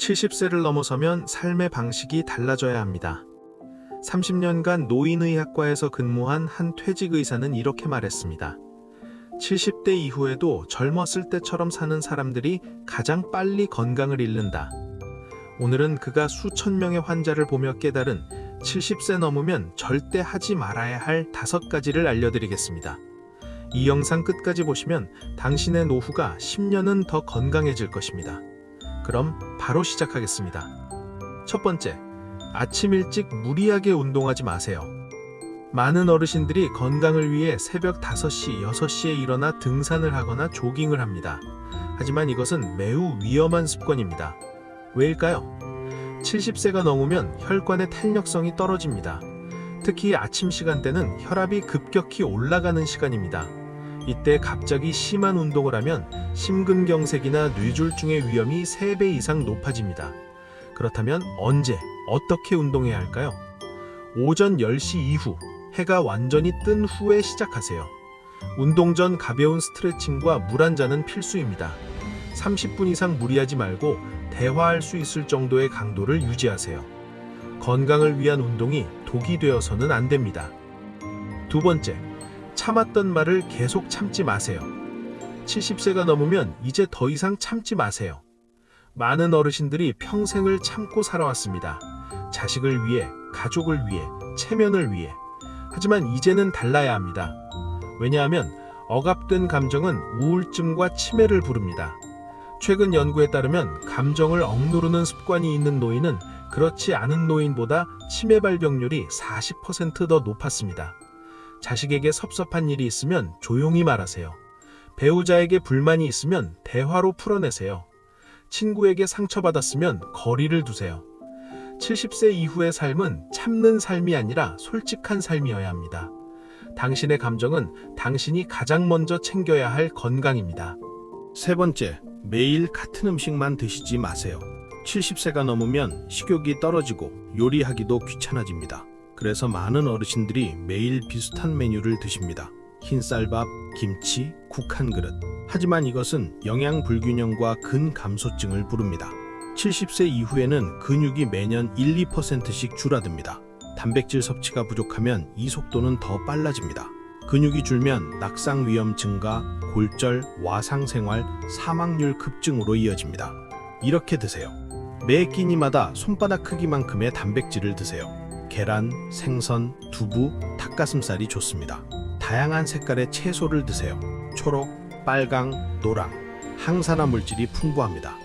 70세를 넘어서면 삶의 방식이 달라져야 합니다. 30년간 노인의학과에서 근무한 한 퇴직의사는 이렇게 말했습니다. 70대 이후에도 젊었을 때처럼 사는 사람들이 가장 빨리 건강을 잃는다. 오늘은 그가 수천 명의 환자를 보며 깨달은 70세 넘으면 절대 하지 말아야 할 5가지를 알려드리겠습니다. 이 영상 끝까지 보시면 당신의 노후가 10년은 더 건강해질 것입니다. 그럼 바로 시작하겠습니다. 첫 번째, 아침 일찍 무리하게 운동하지 마세요. 많은 어르신들이 건강을 위해 새벽 5시, 6시에 일어나 등산을 하거나 조깅을 합니다. 하지만 이것은 매우 위험한 습관입니다. 왜일까요? 70세가 넘으면 혈관의 탄력성이 떨어집니다. 특히 아침 시간대는 혈압이 급격히 올라가는 시간입니다. 이때 갑자기 심한 운동을 하면 심근경색이나 뇌졸중의 위험이 3배 이상 높아집니다. 그렇다면 언제, 어떻게 운동해야 할까요? 오전 10시 이후, 해가 완전히 뜬 후에 시작하세요. 운동 전 가벼운 스트레칭과 물 한 잔은 필수입니다. 30분 이상 무리하지 말고 대화할 수 있을 정도의 강도를 유지하세요. 건강을 위한 운동이 독이 되어서는 안 됩니다. 두 번째, 참았던 말을 계속 참지 마세요. 70세가 넘으면 이제 더 이상 참지 마세요. 많은 어르신들이 평생을 참고 살아왔습니다. 자식을 위해, 가족을 위해, 체면을 위해. 하지만 이제는 달라야 합니다. 왜냐하면 억압된 감정은 우울증과 치매를 부릅니다. 최근 연구에 따르면 감정을 억누르는 습관이 있는 노인은 그렇지 않은 노인보다 치매 발병률이 40% 더 높았습니다. 자식에게 섭섭한 일이 있으면 조용히 말하세요. 배우자에게 불만이 있으면 대화로 풀어내세요. 친구에게 상처받았으면 거리를 두세요. 70세 이후의 삶은 참는 삶이 아니라 솔직한 삶이어야 합니다. 당신의 감정은 당신이 가장 먼저 챙겨야 할 건강입니다. 세 번째, 매일 같은 음식만 드시지 마세요. 70세가 넘으면 식욕이 떨어지고 요리하기도 귀찮아집니다. 그래서 많은 어르신들이 매일 비슷한 메뉴를 드십니다. 흰쌀밥, 김치, 국 한 그릇. 하지만 이것은 영양 불균형과 근감소증을 부릅니다. 70세 이후에는 근육이 매년 1~2%씩 줄어듭니다. 단백질 섭취가 부족하면 이 속도는 더 빨라집니다. 근육이 줄면 낙상 위험 증가, 골절, 와상 생활, 사망률 급증으로 이어집니다. 이렇게 드세요. 매 끼니마다 손바닥 크기만큼의 단백질을 드세요. 계란, 생선, 두부, 닭가슴살이 좋습니다. 다양한 색깔의 채소를 드세요. 초록, 빨강, 노랑, 항산화 물질이 풍부합니다.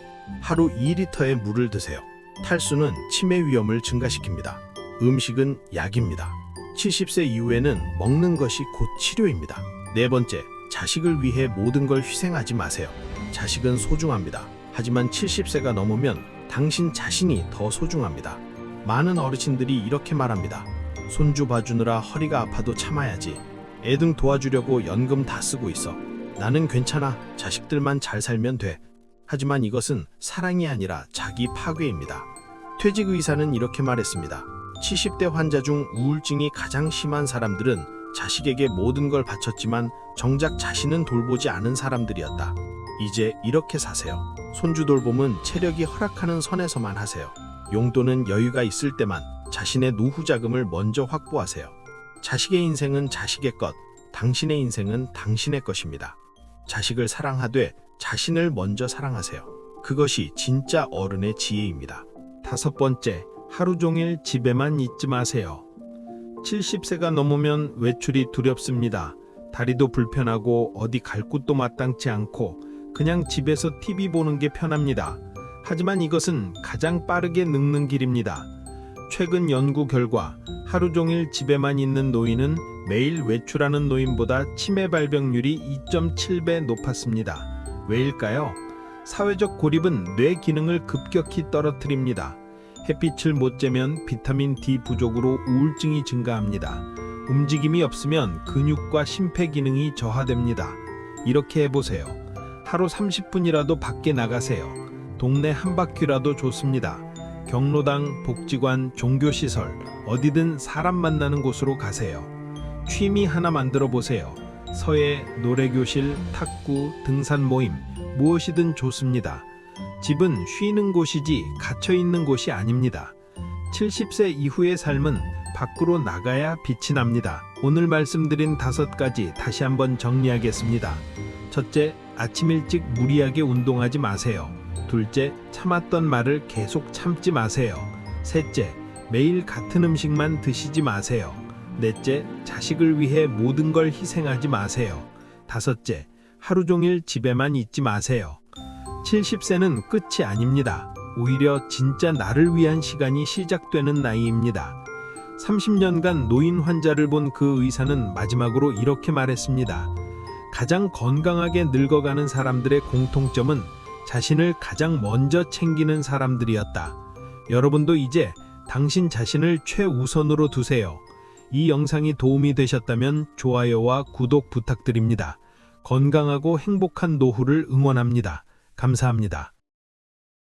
하루 2리터의 물을 드세요. 탈수는 치매 위험을 증가시킵니다. 음식은 약입니다. 70세 이후에는 먹는 것이 곧 치료입니다. 네 번째, 자식을 위해 모든 걸 희생하지 마세요. 자식은 소중합니다. 하지만 70세가 넘으면 당신 자신이 더 소중합니다. 많은 어르신들이 이렇게 말합니다. 손주 봐주느라 허리가 아파도 참아야지. 애 등 도와주려고 연금 다 쓰고 있어. 나는 괜찮아. 자식들만 잘 살면 돼. 하지만 이것은 사랑이 아니라 자기 파괴입니다. 퇴직의사는 이렇게 말했습니다. 70대 환자 중 우울증이 가장 심한 사람들은 자식에게 모든 걸 바쳤지만 정작 자신은 돌보지 않은 사람들이었다. 이제 이렇게 사세요. 손주 돌봄은 체력이 허락하는 선에서만 하세요. 용돈은 여유가 있을 때만 자신의 노후 자금을 먼저 확보하세요. 자식의 인생은 자식의 것, 당신의 인생은 당신의 것입니다. 자식을 사랑하되 자신을 먼저 사랑하세요. 그것이 진짜 어른의 지혜입니다. 다섯 번째, 하루 종일 집에만 있지 마세요. 70세가 넘으면 외출이 두렵습니다. 다리도 불편하고 어디 갈 곳도 마땅치 않고 그냥 집에서 TV 보는 게 편합니다. 하지만 이것은 가장 빠르게 늙는 길입니다. 최근 연구 결과 하루 종일 집에만 있는 노인은 매일 외출하는 노인보다 치매 발병률이 2.7배 높았습니다. 왜일까요? 사회적 고립은 뇌 기능을 급격히 떨어뜨립니다. 햇빛을 못 쬐면 비타민 D 부족으로 우울증이 증가합니다. 움직임이 없으면 근육과 심폐 기능이 저하됩니다. 이렇게 해보세요. 하루 30분이라도 밖에 나가세요. 동네 한 바퀴라도 좋습니다. 경로당, 복지관, 종교시설, 어디든 사람 만나는 곳으로 가세요. 취미 하나 만들어 보세요. 서예, 노래교실, 탁구, 등산 모임, 무엇이든 좋습니다. 집은 쉬는 곳이지 갇혀 있는 곳이 아닙니다. 70세 이후의 삶은 밖으로 나가야 빛이 납니다. 오늘 말씀드린 5가지 다시 한번 정리하겠습니다. 첫째, 아침 일찍 무리하게 운동하지 마세요. 둘째, 참았던 말을 계속 참지 마세요. 셋째, 매일 같은 음식만 드시지 마세요. 넷째, 자식을 위해 모든 걸 희생하지 마세요. 다섯째, 하루 종일 집에만 있지 마세요. 70세는 끝이 아닙니다. 오히려 진짜 나를 위한 시간이 시작되는 나이입니다. 30년간 노인 환자를 본 그 의사는 마지막으로 이렇게 말했습니다. 가장 건강하게 늙어가는 사람들의 공통점은 자신을 가장 먼저 챙기는 사람들이었다. 여러분도 이제 당신 자신을 최우선으로 두세요. 이 영상이 도움이 되셨다면 좋아요와 구독 부탁드립니다. 건강하고 행복한 노후를 응원합니다. 감사합니다.